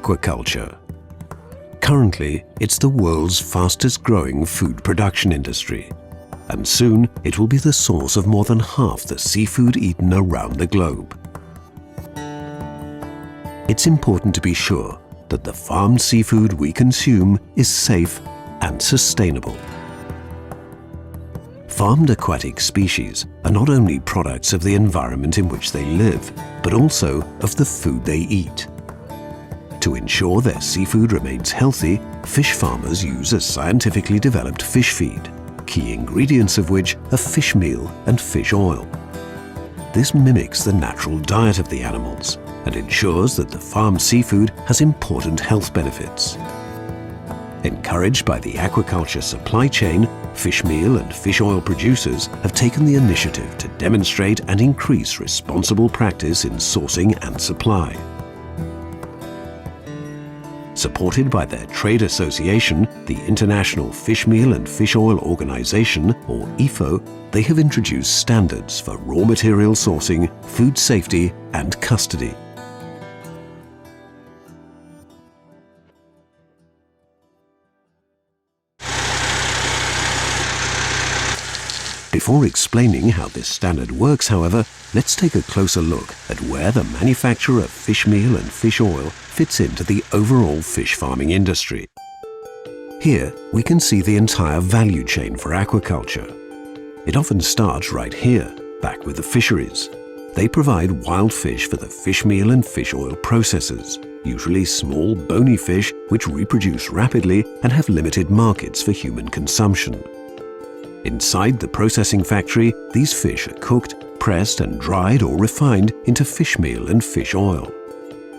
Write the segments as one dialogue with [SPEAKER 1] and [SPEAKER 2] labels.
[SPEAKER 1] aquaculture. Currently, it's the world's fastest growing food production industry, and soon it will be the source of more than half the seafood eaten around the globe. It's important to be sure that the farmed seafood we consume is safe and sustainable. Farmed aquatic species are not only products of the environment in which they live, but also of the food they eat. To ensure their seafood remains healthy, fish farmers use a scientifically developed fish feed, key ingredients of which are fish meal and fish oil. This mimics the natural diet of the animals and ensures that the farmed seafood has important health benefits. Encouraged by the aquaculture supply chain, fish meal and fish oil producers have taken the initiative to demonstrate and increase responsible practice in sourcing and supply. Supported by their trade association, the International Fish Meal and Fish Oil Organization, or IFO, they have introduced standards for raw material sourcing, food safety and custody. Before explaining how this standard works, however, let's take a closer look at where the manufacture of fish meal and fish oil fits into the overall fish farming industry. Here, we can see the entire value chain for aquaculture. It often starts right here, back with the fisheries. They provide wild fish for the fish meal and fish oil processors, usually small, bony fish which reproduce rapidly and have limited markets for human consumption. Inside the processing factory, these fish are cooked, pressed and dried or refined into fish meal and fish oil.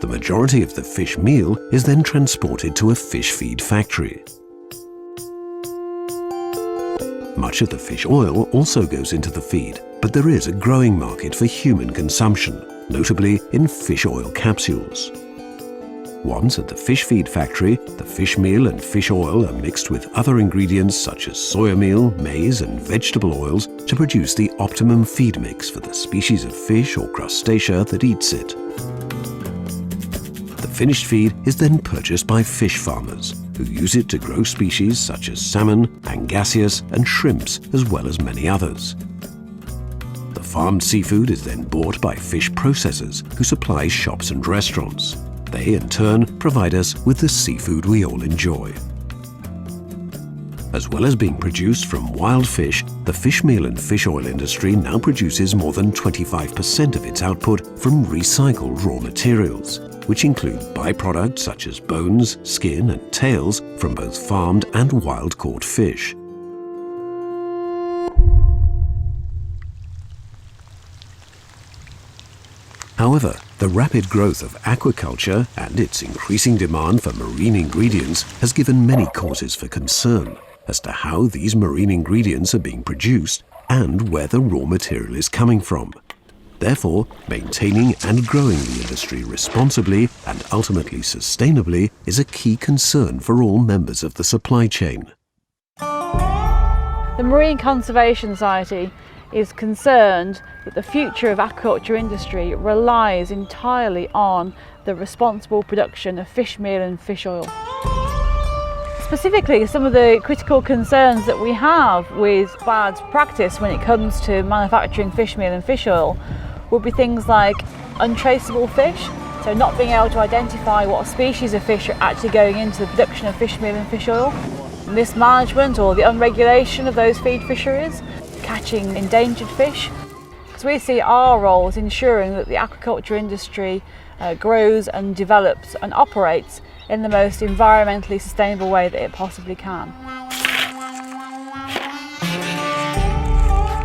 [SPEAKER 1] The majority of the fish meal is then transported to a fish feed factory. Much of the fish oil also goes into the feed, but there is a growing market for human consumption, notably in fish oil capsules. Once at the fish feed factory, the fish meal and fish oil are mixed with other ingredients such as soya meal, maize and vegetable oils to produce the optimum feed mix for the species of fish or crustacea that eats it. The finished feed is then purchased by fish farmers, who use it to grow species such as salmon, pangasius and shrimps, as well as many others. The farmed seafood is then bought by fish processors, who supply shops and restaurants. They, in turn, provide us with the seafood we all enjoy. As well as being produced from wild fish, the fish meal and fish oil industry now produces more than 25% of its output from recycled raw materials, which include byproducts such as bones, skin and tails from both farmed and wild-caught fish. However, the rapid growth of aquaculture and its increasing demand for marine ingredients has given many causes for concern as to how these marine ingredients are being produced and where the raw material is coming from. Therefore, maintaining and growing the industry responsibly and ultimately sustainably is a key concern for all members of the supply chain.
[SPEAKER 2] The Marine Conservation Society is concerned that the future of aquaculture industry relies entirely on the responsible production of fish meal and fish oil. Specifically, some of the critical concerns that we have with bad practice when it comes to manufacturing fish meal and fish oil would be things like untraceable fish, so not being able to identify what species of fish are actually going into the production of fish meal and fish oil, mismanagement or the unregulation of those feed fisheries, catching endangered fish. So we see our role as ensuring that the aquaculture industry grows and develops and operates in the most environmentally sustainable way that it possibly can.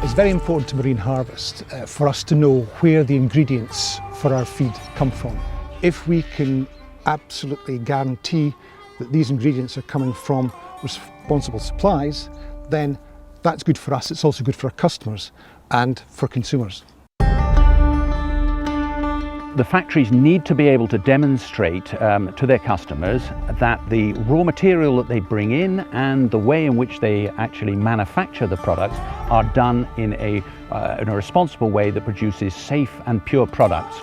[SPEAKER 3] It's very important to Marine Harvest for us to know where the ingredients for our feed come from. If we can absolutely guarantee that these ingredients are coming from responsible supplies, then that's good for us. It's also good for our customers and for consumers.
[SPEAKER 4] The factories need to be able to demonstrate to their customers that the raw material that they bring in and the way in which they actually manufacture the products are done in a responsible way that produces safe and pure products.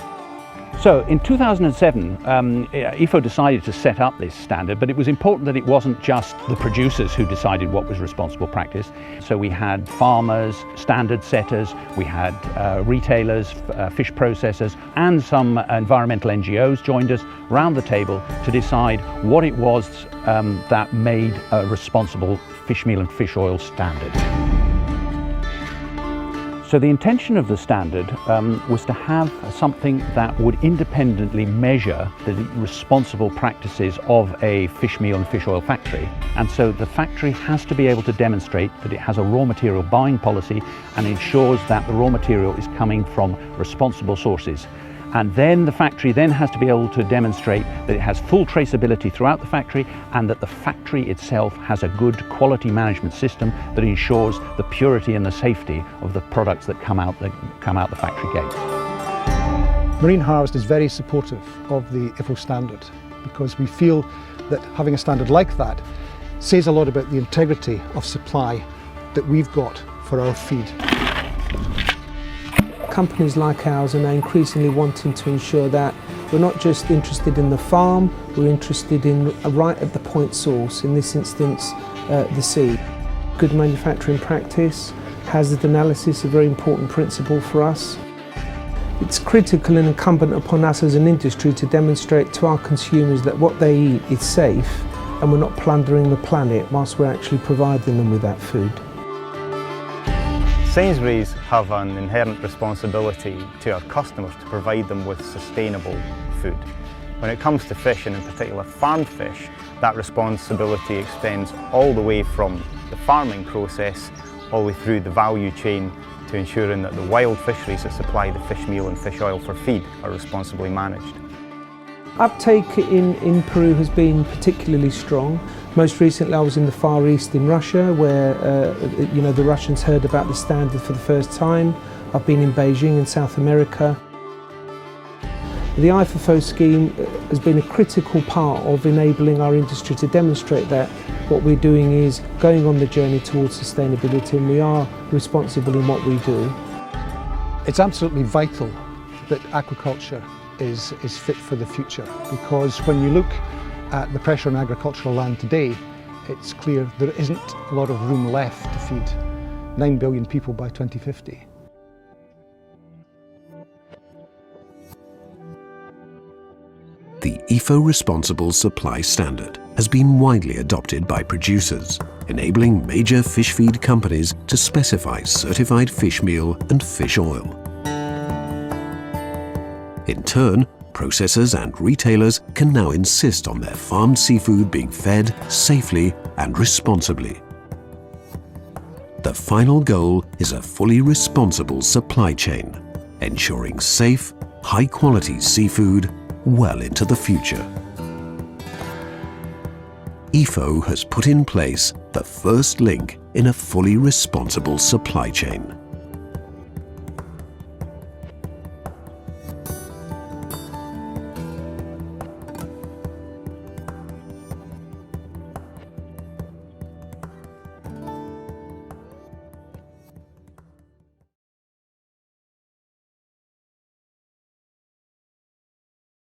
[SPEAKER 4] So in 2007, IFO decided to set up this standard, but it was important that it wasn't just the producers who decided what was responsible practice. So we had farmers, standard setters, we had retailers, fish processors, and some environmental NGOs joined us round the table to decide what it was that made a responsible fish meal and fish oil standard. So the intention of the standard was to have something that would independently measure the responsible practices of a fish meal and fish oil factory. And so the factory has to be able to demonstrate that it has a raw material buying policy and ensures that the raw material is coming from responsible sources. And then the factory then has to be able to demonstrate that it has full traceability throughout the factory and that the factory itself has a good quality management system that ensures the purity and the safety of the products that come out the factory gate.
[SPEAKER 3] Marine Harvest is very supportive of the IFO standard because we feel that having a standard like that says a lot about the integrity of supply that we've got for our feed.
[SPEAKER 5] Companies like ours are now increasingly wanting to ensure that we're not just interested in the farm, we're interested in right at the point source, in this instance the sea. Good manufacturing practice, hazard analysis, a very important principle for us. It's critical and incumbent upon us as an industry to demonstrate to our consumers that what they eat is safe and we're not plundering the planet whilst we're actually providing them with that food.
[SPEAKER 6] Sainsbury's have an inherent responsibility to our customers to provide them with sustainable food. When it comes to fish, and in particular farmed fish, that responsibility extends all the way from the farming process all the way through the value chain to ensuring that the wild fisheries that supply the fish meal and fish oil for feed are responsibly managed.
[SPEAKER 5] Uptake in Peru has been particularly strong. Most recently I was in the Far East in Russia where the Russians heard about the standard for the first time. I've been in Beijing in South America. The IFO scheme has been a critical part of enabling our industry to demonstrate that what we're doing is going on the journey towards sustainability and we are responsible in what we do.
[SPEAKER 3] It's absolutely vital that aquaculture is fit for the future because when you look at the pressure on agricultural land today, it's clear there isn't a lot of room left to feed 9 billion people by 2050.
[SPEAKER 1] The IFO Responsible Supply Standard has been widely adopted by producers, enabling major fish feed companies to specify certified fish meal and fish oil. In turn, processors and retailers can now insist on their farmed seafood being fed safely and responsibly. The final goal is a fully responsible supply chain, ensuring safe, high-quality seafood well into the future. IFO has put in place the first link in a fully responsible supply chain.